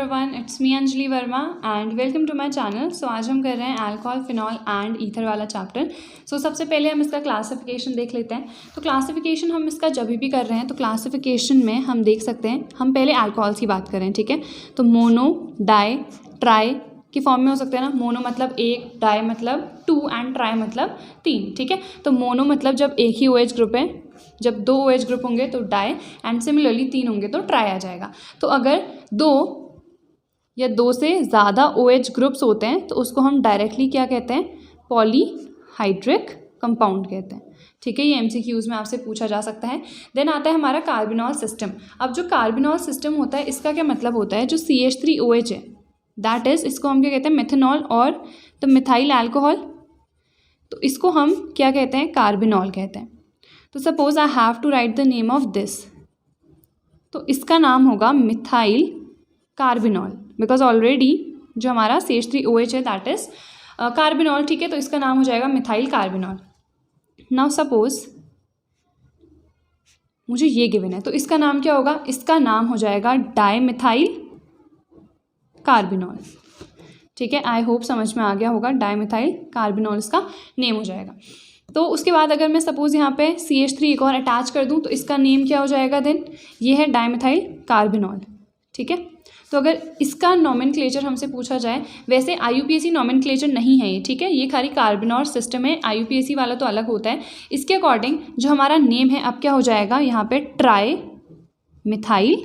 Everyone, it's me Anjali Verma and welcome to my channel. So आज हम कर रहे हैं अल्कोहल, फिनॉल एंड ईथर वाला चैप्टर। सो सबसे पहले हम इसका क्लासिफिकेशन देख लेते हैं। तो क्लासिफिकेशन हम इसका जब भी कर रहे हैं तो क्लासिफिकेशन में हम देख सकते हैं, हम पहले अल्कोहल्स की बात करें, ठीक है। तो मोनो, डाई, ट्राई की फॉर्म में हो सकते हैं ना। मोनो मतलब एक, डाई मतलब टू एंड ट्राई मतलब तीन, ठीक है। तो मोनो मतलब जब एक ही OH ग्रुप है, जब दो OH ग्रुप होंगे तो डाई एंड सिमिलरली तीन होंगे तो ट्राई आ जाएगा। तो अगर दो या दो से ज़्यादा OH ग्रुप्स होते हैं तो उसको हम डायरेक्टली क्या कहते हैं, पॉलीहाइड्रिक कंपाउंड कहते हैं, ठीक है। ये MCQs में आपसे पूछा जा सकता है। देन आता है हमारा कार्बिनॉल सिस्टम। अब जो कार्बिनॉल सिस्टम होता है इसका क्या मतलब होता है, जो CH3OH है दैट इज़, इसको हम क्या कहते हैं, मेथनॉल और द मिथाइल अल्कोहल, तो इसको हम क्या कहते हैं, कार्बिनॉल कहते हैं। तो suppose I have to write the name of this, तो इसका नाम होगा मिथाइल कार्बिनॉल, बिकॉज ऑलरेडी जो हमारा CH3OH है दैट इज कार्बिनॉल, ठीक है। तो इसका नाम हो जाएगा मिथाइल कार्बिनॉल। नाउ सपोज मुझे ये गिवन है तो इसका नाम क्या होगा, इसका नाम हो जाएगा डाई मिथाइल कार्बिनॉल, ठीक है। आई होप समझ में आ गया होगा, डाई मिथाइल कार्बिनॉल इसका नेम हो जाएगा। तो उसके बाद अगर मैं सपोज यहाँ पे CH3 एक और अटैच कर दूँ तो इसका नेम क्या हो जाएगा, देन ये है डाईमिथाइल कार्बिनॉल, ठीक है। तो अगर इसका नॉमेनक्लेचर हमसे पूछा जाए, वैसे IUPAC नॉमेनक्लेचर नहीं है ये, ठीक है। ये खाली कार्बिनॉल सिस्टम है, IUPAC वाला तो अलग होता है। इसके अकॉर्डिंग जो हमारा नेम है अब क्या हो जाएगा, यहाँ पे ट्राई मिथाइल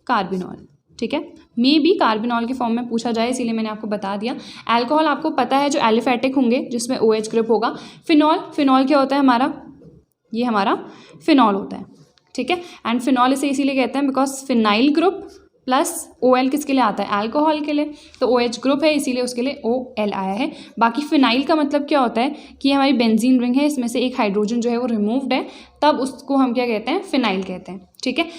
कार्बिनॉल, ठीक है। मे भी कार्बिनॉल के फॉर्म में पूछा जाए, इसीलिए मैंने आपको बता दिया। अल्कोहल आपको पता है जो एलिफेटिक होंगे जिसमें OH ग्रुप होगा। फिनॉल, फिनॉल क्या होता है हमारा, ये हमारा फिनॉल होता है, ठीक है। एंड फिनॉल इसे इसीलिए कहते हैं because phenyl group plus OL किसके लिए आता है, अल्कोहल के लिए। तो OH ग्रुप है इसीलिए उसके लिए OL आया है। बाकी फिनाइल का मतलब क्या होता है कि हमारी बेंजीन रिंग है, इसमें से एक हाइड्रोजन जो है वो रिमूव्ड है, तब उसको हम क्या कहते हैं, फिनाइल कहते हैं, ठीक है।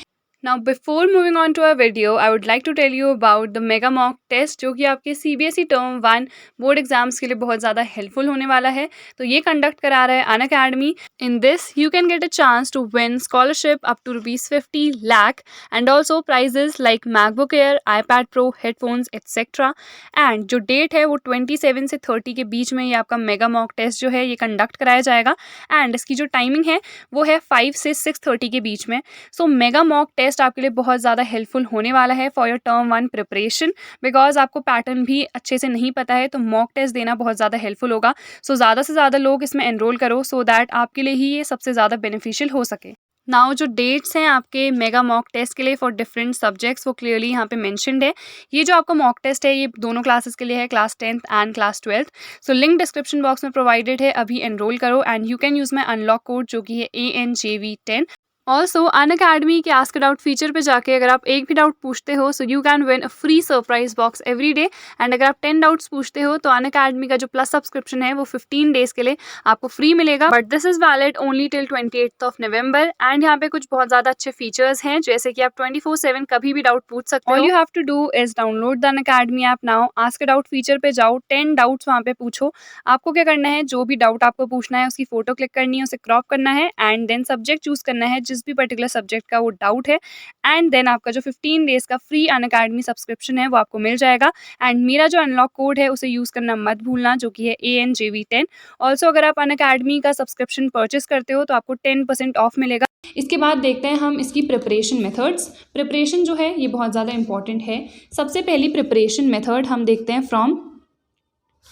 Now before moving on to our video, I would like to tell you about the Mega Mock Test, जो कि आपके CBSE टर्म 1 बोर्ड एग्जाम्स के लिए बहुत ज़्यादा हेल्पफुल होने वाला है। तो ये कंडक्ट करा रहा है Unacademy. In this you can get a chance to win scholarship up to ₹50 lakh and also prizes like MacBook Air, iPad Pro, headphones etcetera. And जो डेट है वो 27 से 30 के बीच में ये आपका मेगा मॉक टेस्ट जो है ये कंडक्ट कराया जाएगा। एंड इसकी जो टाइमिंग है वो है 5 से 6:30 के बीच में। सो मेगा मॉक टेस्ट आपके लिए बहुत ज़्यादा हेल्पफुल होने वाला है for your term 1 preparation, because आपको पैटर्न भी अच्छे से नहीं पता है, तो मॉक टेस्ट देना बहुत ज़्यादा हेल्पफुल होगा। सो ज़्यादा से ज़्यादा लोग इसमें एनरोल करो सो दैट आपके लिए ही ये सबसे ज़्यादा बेनिफिशियल हो सके। नाउ जो डेट्स हैं आपके मेगा मॉक टेस्ट के लिए फॉर डिफरेंट सब्जेक्ट्स वो क्लियरली यहाँ पे मेंशन्ड है। ये जो आपका मॉक टेस्ट है ये दोनों क्लासेस के लिए है, class 10th and class 12th। So link description box में प्रोवाइडेड है, अभी एनरोल करो and you can use my unlock code जो कि है ANJV10। ऑल्सो अनअकैडमी के आस्क डाउट फीचर पे जाके अगर आप एक भी डाउट पूछते हो so you can win a free surprise box every day. And अगर आप 10 डाउट्स पूछते हो तो अनअकैडमी का जो प्लस सब्सक्रिप्शन है वो 15 डेज के लिए आपको फ्री मिलेगा, but this is valid only till 28 November. And यहाँ पे कुछ बहुत ज़्यादा अच्छे फीचर्स हैं, जैसे कि आप 24/7 कभी भी डाउट पूछ सकते हो। All you have to do is download the Unacademy app now. Ask doubt feature पे जाओ, 10 डाउट्स वहाँ पे पूछो। आपको क्या करना है, जो भी डाउट आपको पूछना है उसकी फोटो क्लिक करनी है, उसे क्रॉप करना है एंड देन सब्जेक्ट चूज करना है जिस भी पर्टिकुलर सब्जेक्ट का वो डाउट है। एंड देन आपका जो 15 डेज का फ्री अनअकैडमी सब्सक्रिप्शन है वो आपको मिल जाएगा। एंड मेरा जो अनलॉक कोड है उसे यूज करना मत भूलना जो कि है ANJV10। ऑल्सो अगर आप अनअकैडमी का सब्सक्रिप्शन परचेस करते हो तो आपको 10% ऑफ मिलेगा। इसके बाद देखते हैं हम इसकी प्रिपरेशन मेथड्स। प्रिपरेशन जो है ये बहुत ज़्यादा इंपॉर्टेंट है। सबसे पहली प्रिपरेशन मेथड हम देखते हैं फ्रॉम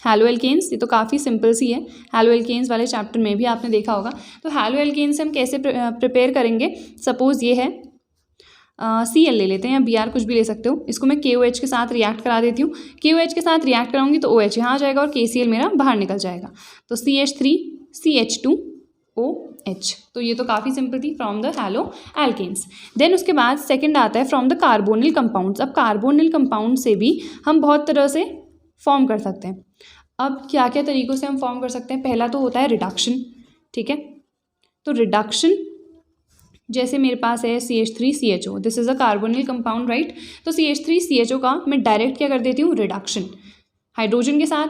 हैलो एल्केन्स। ये तो काफ़ी सिंपल सी है, हैलो एल्केन्स वाले चैप्टर में भी आपने देखा होगा। तो हैलो एल्केन्स हम कैसे प्रिपेयर करेंगे, सपोज ये है Cl ले लेते हैं या Br कुछ भी ले सकते हो। इसको मैं KOH के साथ रिएक्ट करा देती हूँ। KOH के साथ रिएक्ट कराऊंगी तो OH यहाँ आ जाएगा और KCl मेरा बाहर निकल जाएगा। तो CH3 CH2 OH। तो ये तो काफ़ी सिंपल थी from the haloalkanes. Then उसके बाद सेकंड आता है फ्रॉम द कार्बोनिल कंपाउंड्स। अब कार्बोनिल कंपाउंड से भी हम बहुत तरह से फॉर्म कर सकते हैं। अब क्या क्या तरीक़ों से हम फॉर्म कर सकते हैं, पहला तो होता है रिडक्शन, ठीक है। तो रिडक्शन जैसे मेरे पास है CH3CHO, this is a carbonyl compound right. तो CH3CHO का मैं डायरेक्ट क्या कर देती हूँ, रिडक्शन हाइड्रोजन के साथ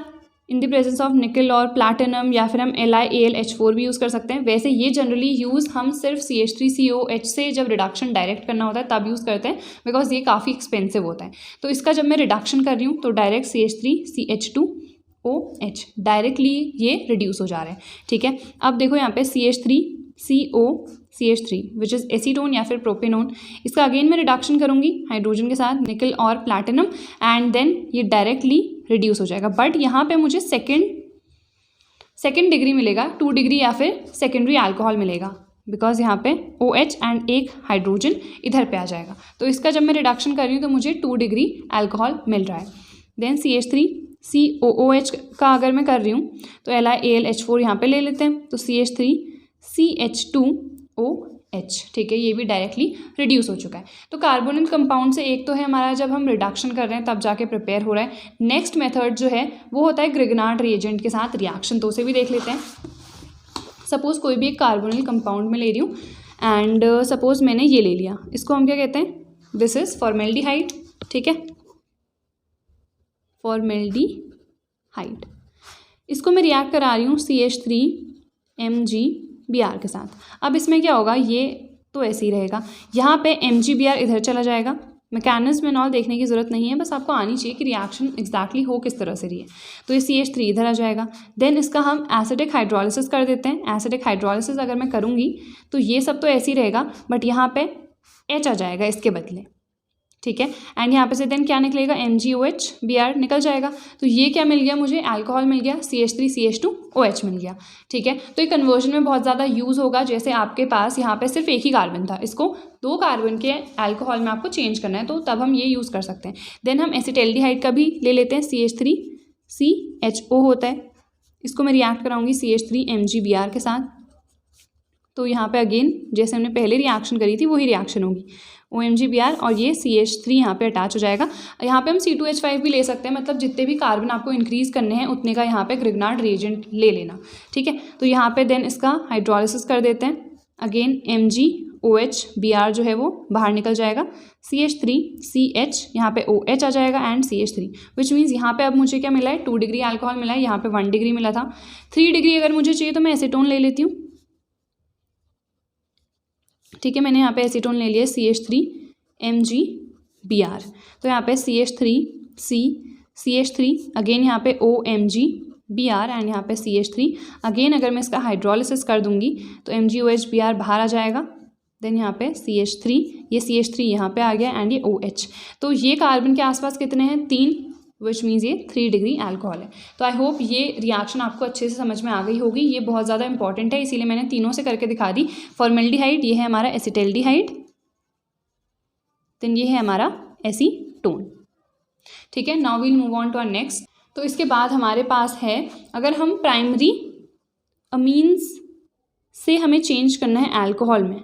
इन द प्रेजेंस ऑफ निकल और प्लैटिनम, या फिर हम LiAlH4 भी यूज़ कर सकते हैं। वैसे ये जनरली यूज़ हम सिर्फ CH3COH से जब रिडक्शन डायरेक्ट करना होता है तब यूज़ करते हैं, बिकॉज ये काफ़ी एक्सपेंसिव होता है। तो इसका जब मैं रिडक्शन कर रही हूँ तो डायरेक्ट CH3CH2OH डायरेक्टली ये रिड्यूस हो जा रहा है, ठीक है। अब देखो यहाँ पे CH3COCH3 विच इज़ एसीटोन या फिर प्रोपेनोन, इसका अगेन मैं रिडक्शन करूँगी हाइड्रोजन के साथ निकल और प्लैटिनम, एंड देन ये डायरेक्टली रिड्यूस हो जाएगा। बट यहाँ पे मुझे सेकेंड डिग्री मिलेगा, 2 डिग्री या फिर सेकेंडरी अल्कोहल मिलेगा, बिकॉज यहाँ पे OH एंड एक हाइड्रोजन इधर पे आ जाएगा। तो इसका जब मैं रिडक्शन कर रही हूँ तो मुझे 2 डिग्री अल्कोहल मिल रहा है। देन CH3COOH का अगर मैं कर रही हूँ तो LiAlH4 यहाँ पे ले लेते हैं, तो CH3CH2OH, ठीक है, ये भी डायरेक्टली रिड्यूस हो चुका है। तो कार्बोनिल कंपाउंड से एक तो है हमारा जब हम रिडक्शन कर रहे हैं तब जाके प्रिपेयर हो रहा है। नेक्स्ट मेथड जो है वो होता है ग्रिग्नार्ड रिएजेंट के साथ रिएक्शन, तो उसे भी देख लेते हैं। सपोज कोई भी एक कार्बोनिल कंपाउंड में ले रही हूँ एंड सपोज मैंने ये ले लिया, इसको हम क्या कहते हैं, दिस इज फॉर्मेल्डिहाइड, ठीक है, फॉर्मेल्डिहाइड। इसको मैं रिएक्ट करा रही हूँ CH3MgBr के साथ। अब इसमें क्या होगा, ये तो ऐसे ही रहेगा, यहाँ पे MgBr इधर चला जाएगा। मैकेनिज्म में नॉल देखने की ज़रूरत नहीं है, बस आपको आनी चाहिए कि रिएक्शन एग्जैक्टली हो किस तरह से रही है। तो ये CH3 इधर आ जाएगा। देन इसका हम एसिडिक हाइड्रोलिसिस कर देते हैं। एसिडिक हाइड्रोलिसिस अगर मैं करूँगी तो ये सब तो ऐसे ही रहेगा, बट यहाँ पे H आ जाएगा इसके बदले, ठीक है। एंड यहाँ पे से देन क्या निकलेगा, MgOH निकल जाएगा। तो ये क्या मिल गया मुझे, अल्कोहल मिल गया, CH3CH2OH मिल गया, ठीक है। तो ये कन्वर्जन में बहुत ज़्यादा यूज़ होगा। जैसे आपके पास यहाँ पे सिर्फ एक ही कार्बन था, इसको 2 कार्बन के अल्कोहल में आपको चेंज करना है, तो तब हम ये यूज़ कर सकते हैं। देन हम एसिटल्डिहाइड का भी ले लेते हैं, CH3CHO होता है, इसको मैं रिएक्ट कराऊंगी CH3MgBr के साथ। तो यहाँ पे अगेन जैसे हमने पहले रिएक्शन करी थी वही रिएक्शन होगी, OMgBr और ये CH3 यहाँ पे अटैच हो जाएगा। यहाँ पे हम C2H5 भी ले सकते हैं, मतलब जितने भी कार्बन आपको इंक्रीज करने हैं उतने का यहाँ पे ग्रिग्नार्ड रिएजेंट ले लेना, ठीक है। तो यहाँ पे देन इसका हाइड्रोलिसिस कर देते हैं। अगेन MgOHBr जो है वो बाहर निकल जाएगा, CH3CH यहाँ पे OH आ जाएगा एंड CH3, विच मीन्स यहाँ पे अब मुझे क्या मिला है, 2 डिग्री अल्कोहल मिला है, यहाँ पे 1 डिग्री मिला था। 3 डिग्री अगर मुझे चाहिए तो मैं एसीटोन ले लेती हूँ, ठीक है। मैंने यहाँ पे एसीटोन ले लिया CH3MgBr, तो यहाँ पे CH3 अगेन यहाँ पे OMgBr एंड यहाँ पे CH3 अगेन। अगर मैं इसका हाइड्रोलिसिस कर दूंगी तो MgOHBr बाहर आ जाएगा। देन यहाँ पे CH3, ये CH3 यहाँ पे आ गया एंड ये OH। तो ये कार्बन के आसपास कितने हैं, 3, विच मीन्स ये 3 डिग्री अल्कोहल है। तो आई होप ये रिएक्शन आपको अच्छे से समझ में आ गई होगी। ये बहुत ज़्यादा इंपॉर्टेंट है, इसीलिए मैंने तीनों से करके दिखा दी। फॉर्मेल्डिहाइड, ये है हमारा एसिटल्डिहाइड, देन ये है हमारा एसीटोन, ठीक है। Now we'll move on to our next. तो इसके बाद हमारे पास है, अगर हम प्राइमरी अमीन्स से हमें चेंज करना है अल्कोहल में,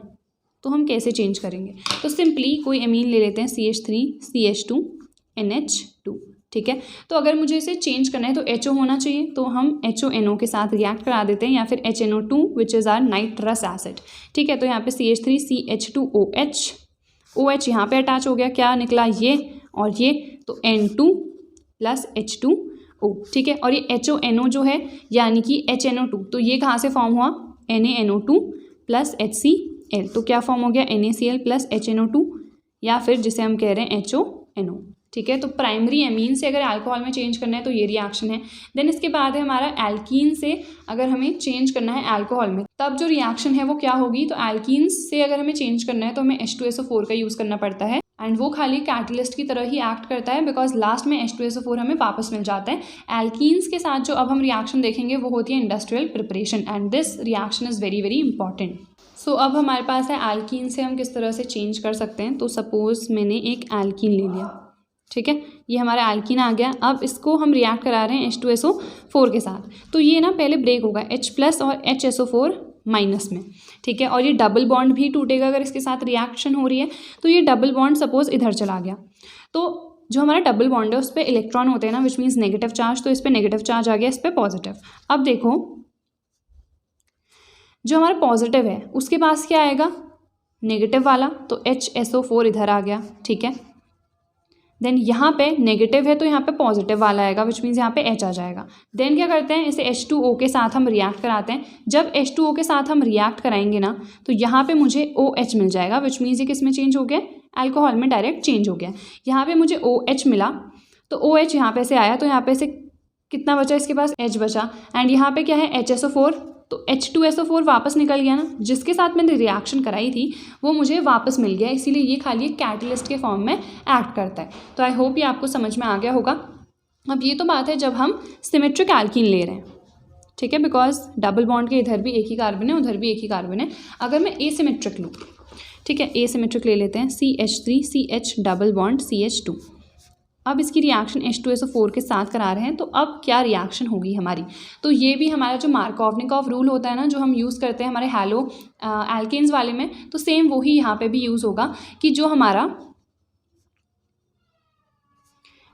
तो हम कैसे चेंज करेंगे। तो सिंपली कोई अमीन ले लेते हैं CH3CH2NH2, ठीक है। तो अगर मुझे इसे चेंज करना है तो HO होना चाहिए, तो हम HONO के साथ रिएक्ट करा देते हैं, या फिर HNO2 which is our nitrous acid, ठीक है। तो यहाँ पे CH3CH2OH, OH यहाँ पे अटैच हो गया, क्या निकला ये और ये, तो N2 + H2O, ठीक है। और ये HONO जो है यानी कि HNO2, तो ये कहाँ से फॉर्म हुआ, NaNO2 + HCl, तो क्या फॉर्म हो गया, NaCl + HNO2, या फिर जिसे हम कह रहे हैं HONO, ठीक है। तो प्राइमरी एमीन से अगर अल्कोहल में चेंज करना है तो ये रिएक्शन है। देन इसके बाद है हमारा एल्कीन से अगर हमें चेंज करना है अल्कोहल में, तब जो रिएक्शन है वो क्या होगी। तो एल्कीन से अगर हमें चेंज करना है तो हमें H2SO4 का यूज़ करना पड़ता है, एंड वो खाली कैटलिस्ट की तरह ही एक्ट करता है, बिकॉज लास्ट में H2SO4 हमें वापस मिल जाता है। एल्कीन्स के साथ जो अब हम रिएक्शन देखेंगे वो होती है industrial preparation, and this reaction is very very important. So अब हमारे पास है एल्कीन से हम किस तरह से चेंज कर सकते हैं। तो सपोज मैंने एक एल्कीन ले लिया, ठीक है, ये हमारा एल्कीन आ गया। अब इसको हम रिएक्ट करा रहे हैं H2SO4 के साथ, तो ये ना पहले ब्रेक होगा H+ और HSO4- में, ठीक है। और ये डबल बॉन्ड भी टूटेगा अगर इसके साथ रिएक्शन हो रही है। तो ये डबल बॉन्ड सपोज इधर चला गया, तो जो हमारा डबल बॉन्ड है उस पर इलेक्ट्रॉन होते हैं ना, विच मीन्स नेगेटिव चार्ज, तो इस पर नेगेटिव चार्ज आ गया, इस पर पॉजिटिव। अब देखो जो हमारा पॉजिटिव है उसके पास क्या आएगा, नेगेटिव वाला, तो HSO4 इधर आ गया, ठीक है। देन यहाँ पे नेगेटिव है तो यहाँ पे पॉजिटिव वाला आएगा, विच मीन्स यहाँ पे H आ जाएगा। देन क्या करते हैं, इसे H2O के साथ हम रिएक्ट कराते हैं। जब H2O के साथ हम रिएक्ट कराएंगे ना तो यहाँ पे मुझे OH मिल जाएगा, विच मीन्स ये किस में चेंज हो गया, अल्कोहल में डायरेक्ट चेंज हो गया। यहाँ पे मुझे OH मिला तो OH यहाँ पे से आया, तो यहाँ पे से कितना बचा, इसके पास H बचा, एंड यहाँ पे क्या है HSO4, तो H2SO4 वापस निकल गया ना, जिसके साथ मैंने रिएक्शन कराई थी वो मुझे वापस मिल गया, इसीलिए ये खाली एक कैटलिस्ट के फॉर्म में एक्ट करता है। तो आई होप ये आपको समझ में आ गया होगा। अब ये तो बात है जब हम सिमेट्रिक एल्कीन ले रहे हैं, ठीक है, बिकॉज डबल बॉन्ड के इधर भी एक ही कार्बन है, उधर भी एक ही कार्बन है। अगर मैं एसिमेट्रिक लूँ, ठीक है, एसिमेट्रिक ले लेते हैं, CH3 CH double bond CH2। अब इसकी रिएक्शन H2SO4 के साथ करा रहे हैं, तो अब क्या रिएक्शन होगी हमारी, तो ये भी हमारा जो मार्कोवनिकॉफ रूल होता है ना, जो हम यूज़ करते हैं हमारे हैलो एल्केन्स वाले में, तो सेम वही यहाँ पे भी यूज़ होगा कि जो हमारा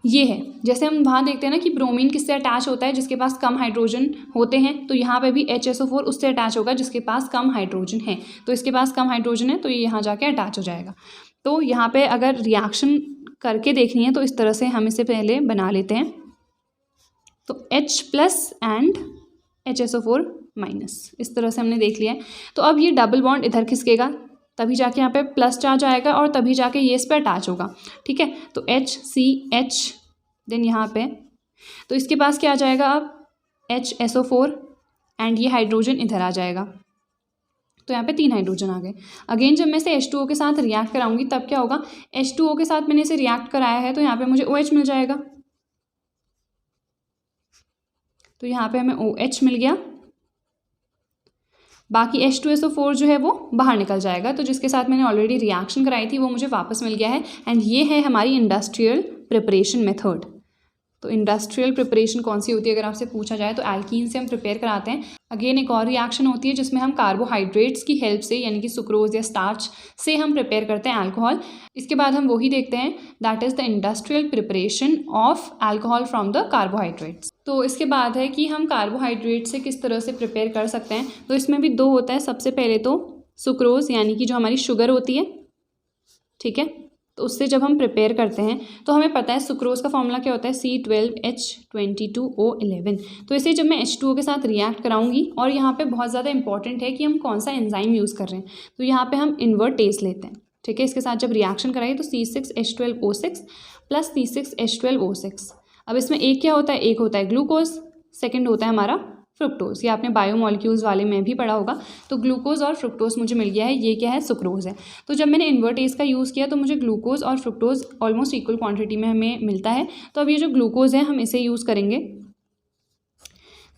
ये है, जैसे हम वहाँ देखते हैं ना कि ब्रोमीन किससे अटैच होता है, जिसके पास कम हाइड्रोजन होते हैं, तो यहाँ पे भी HSO4 उससे अटैच होगा जिसके पास कम हाइड्रोजन है, तो इसके पास कम हाइड्रोजन है तो ये यहाँ जाके अटैच हो जाएगा। तो यहाँ पे अगर रिएक्शन करके देखनी है तो इस तरह से हम इसे पहले बना लेते हैं, तो H+ एंड HSO4-, इस तरह से हमने देख लिया है। तो अब ये डबल बॉन्ड इधर खिसकेगा, तभी जाके यहाँ पे प्लस चार्ज आएगा और तभी जाके ये इस पर अटैच होगा, ठीक है। तो HCH, देन यहाँ पे तो इसके पास क्या आ जाएगा अब HSO4 एंड ये हाइड्रोजन इधर आ जाएगा, तो यहाँ पे 3 हाइड्रोजन आ गए। अगेन जब मैं इसे H2O के साथ रिएक्ट कराऊंगी तब क्या होगा, H2O के साथ मैंने इसे रिएक्ट कराया है तो यहाँ पे मुझे OH मिल जाएगा, तो यहाँ पे हमें OH मिल गया, बाकी H2SO4 जो है वो बाहर निकल जाएगा, तो जिसके साथ मैंने ऑलरेडी रिएक्शन कराई थी वो मुझे वापस मिल गया है। एंड ये है हमारी इंडस्ट्रियल प्रिपरेशन मेथड। तो इंडस्ट्रियल प्रिपरेशन कौन सी होती है अगर आपसे पूछा जाए, तो एल्कीन से हम प्रिपेयर कराते हैं। अगेन एक और रिएक्शन होती है जिसमें हम कार्बोहाइड्रेट्स की हेल्प से, यानी कि सुक्रोज या स्टार्च से हम प्रिपेयर करते हैं अल्कोहल। इसके बाद हम वही देखते हैं, that is the industrial preparation of alcohol from the carbohydrates. तो इसके बाद है कि हम कार्बोहाइड्रेट से किस तरह से प्रिपेयर कर सकते हैं, तो इसमें भी 2 होता है। सबसे पहले तो सुक्रोज यानी कि जो हमारी शुगर होती है, ठीक है, तो उससे जब हम प्रिपेयर करते हैं तो हमें पता है सुक्रोज का फॉर्मूला क्या होता है, C12H22O11। तो इसे जब मैं H2O के साथ रिएक्ट कराऊंगी, और यहाँ पे बहुत ज़्यादा इंपॉर्टेंट है कि हम कौन सा एंजाइम यूज़ कर रहे हैं, तो यहाँ पे हम इन्वर्टेज लेते हैं, ठीक है। इसके साथ जब रिएक्शन कराइए तो C6H12O6 प्लस C6H12O6। अब इसमें एक क्या होता है, एक होता है ग्लूकोज, सेकेंड होता है हमारा फ्रुक्टोज। ये आपने बायोमॉलिक्यूल्स वाले में भी पढ़ा होगा। तो ग्लूकोज और फ्रुक्टोज मुझे मिल गया है, ये क्या है, सुक्रोज है। तो जब मैंने इन्वर्टेज का यूज़ किया तो मुझे ग्लूकोज और फ्रुक्टोज ऑलमोस्ट इक्वल क्वांटिटी में हमें मिलता है। तो अब ये जो ग्लूकोज है हम इसे यूज़ करेंगे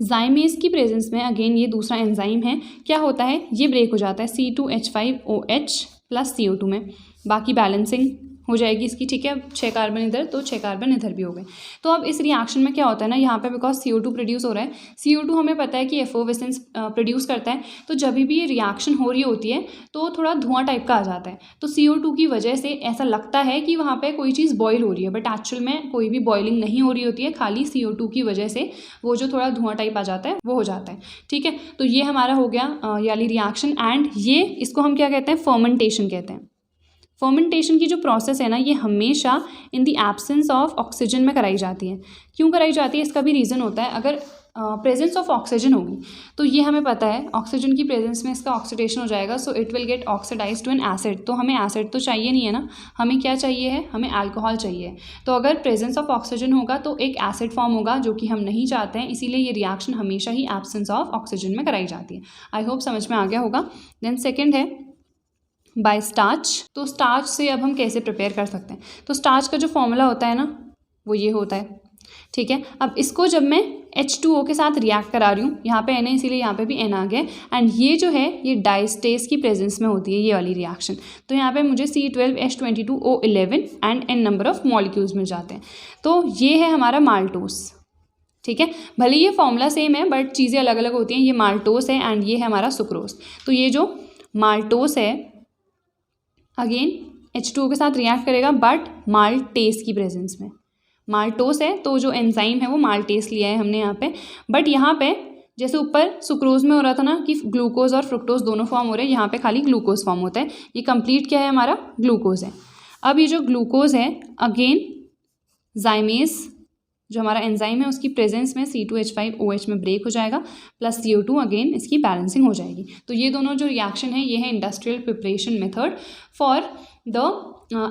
जाइमेज की प्रेजेंस में। अगेन ये दूसरा एंजाइम है, क्या होता है, ये ब्रेक हो जाता है C2H5OH प्लस CO2 में, बाकी बैलेंसिंग हो जाएगी इसकी, ठीक है। 6 कार्बन इधर तो 6 कार्बन इधर भी हो गए। तो अब इस रिएक्शन में क्या होता है ना, यहाँ पे बिकॉज CO2 प्रोड्यूस हो रहा है, CO2 हमें पता है कि एफोवेसेंस प्रोड्यूस करता है। तो जब भी ये रिएक्शन हो रही होती है तो थोड़ा धुआं टाइप का आ जाता है। तो CO2 की वजह से ऐसा लगता है कि वहाँ पे कोई चीज़ बॉयल हो रही है, बट एक्चुअल में कोई भी बॉइलिंग नहीं हो रही होती है, खाली CO2 की वजह से वो जो थोड़ा धुआं टाइप आ जाता है वो हो जाता है, ठीक है। तो ये हमारा हो गया ये वाली रिएक्शन। एंड ये इसको हम क्या कहते हैं, फर्मेंटेशन कहते हैं। फर्मेंटेशन की जो प्रोसेस है ना, ये हमेशा in the absence of oxygen में कराई जाती है। क्यों कराई जाती है, इसका भी रीज़न होता है। अगर प्रेजेंस ऑफ ऑक्सीजन होगी तो ये हमें पता है ऑक्सीजन की प्रेजेंस में इसका ऑक्सीडेशन हो जाएगा, so it will get oxidise to an acid. तो हमें एसिड तो चाहिए नहीं है ना, हमें क्या चाहिए है, हमें अल्कोहल चाहिए। तो अगर प्रेजेंस ऑफ ऑक्सीजन होगा तो एक एसिड फॉर्म होगा जो कि हम नहीं चाहते हैं, इसीलिए ये रिएक्शन हमेशा ही एब्सेंस ऑफ ऑक्सीजन में कराई जाती है। आई होप समझ में आ गया होगा। देन सेकेंड है बाय स्टार्च। तो स्टार्च से अब हम कैसे प्रिपेयर कर सकते हैं, तो स्टार्च का जो फॉर्मूला होता है ना वो ये होता है, ठीक है। अब इसको जब मैं H2O के साथ रिएक्ट करा रही हूँ, यहाँ पे N है इसीलिए यहाँ पे भी N आ गया, एंड ये जो है ये डाइस्टेस की प्रेजेंस में होती है ये वाली रिएक्शन। तो यहाँ पे मुझे C12H22O11 and N number of molecules मिल जाते हैं। तो ये है हमारा माल्टोस, ठीक है। भले ये फॉर्मूला सेम है बट चीज़ें अलग अलग होती हैं। ये माल्टोस है एंड ये है हमारा सुक्रोज। तो ये जो माल्टोस है अगेन H2O के साथ रिएक्ट करेगा बट माल्टेस की प्रेजेंस में। माल्टोस है तो जो एंजाइम है वो माल्टेस लिया है हमने यहाँ पे, बट यहाँ पे जैसे ऊपर सुक्रोज में हो रहा था ना कि ग्लूकोज और फ्रुक्टोज दोनों फॉर्म हो रहे हैं, यहाँ पे खाली ग्लूकोज फॉर्म होता है। ये कंप्लीट क्या है, हमारा ग्लूकोज है। अब ये जो ग्लूकोज है अगेन जाइमेस जो हमारा एंजाइम है उसकी प्रेजेंस में C2H5OH में ब्रेक हो जाएगा, प्लस CO2 अगेन इसकी बैलेंसिंग हो जाएगी। तो ये दोनों जो रिएक्शन है ये है industrial preparation method for the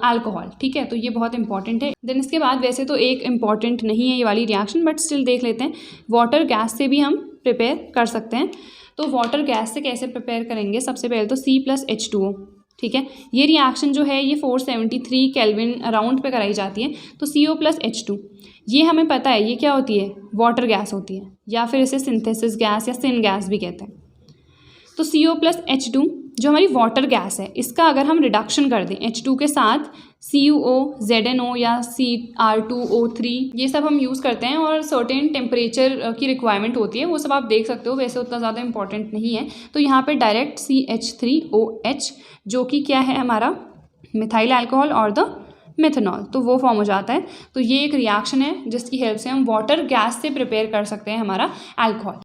alcohol. ठीक है, तो ये बहुत इंपॉर्टेंट है। देन इसके बाद वैसे तो एक इम्पॉर्टेंट नहीं है ये वाली रिएक्शन, बट स्टिल देख लेते हैं। वाटर गैस से भी हम प्रिपेयर कर सकते हैं। तो वाटर गैस से कैसे प्रिपेयर करेंगे, सबसे पहले तो C+H2O। ठीक है, ये रिएक्शन जो है ये 473 केल्विन अराउंड पे कराई जाती है। तो CO+H2 ये हमें पता है ये क्या होती है, वाटर गैस होती है, या फिर इसे सिंथेसिस गैस या सिन गैस भी कहते हैं। तो CO+H2 जो हमारी वाटर गैस है इसका अगर हम रिडक्शन कर दें H2 के साथ CuO, ZnO या Cr2O3 ये सब हम यूज़ करते हैं और सर्टेन टेम्परेचर की रिक्वायरमेंट होती है, वो सब आप देख सकते हो, वैसे उतना ज़्यादा इंपॉर्टेंट नहीं है। तो यहाँ पे डायरेक्ट CH3OH जो कि क्या है हमारा मिथाइल अल्कोहल और द मेथनॉल, तो वो फॉर्म हो जाता है। तो ये एक रिएक्शन है जिसकी हेल्प से हम वाटर गैस से प्रिपेयर कर सकते हैं हमारा अल्कोहल।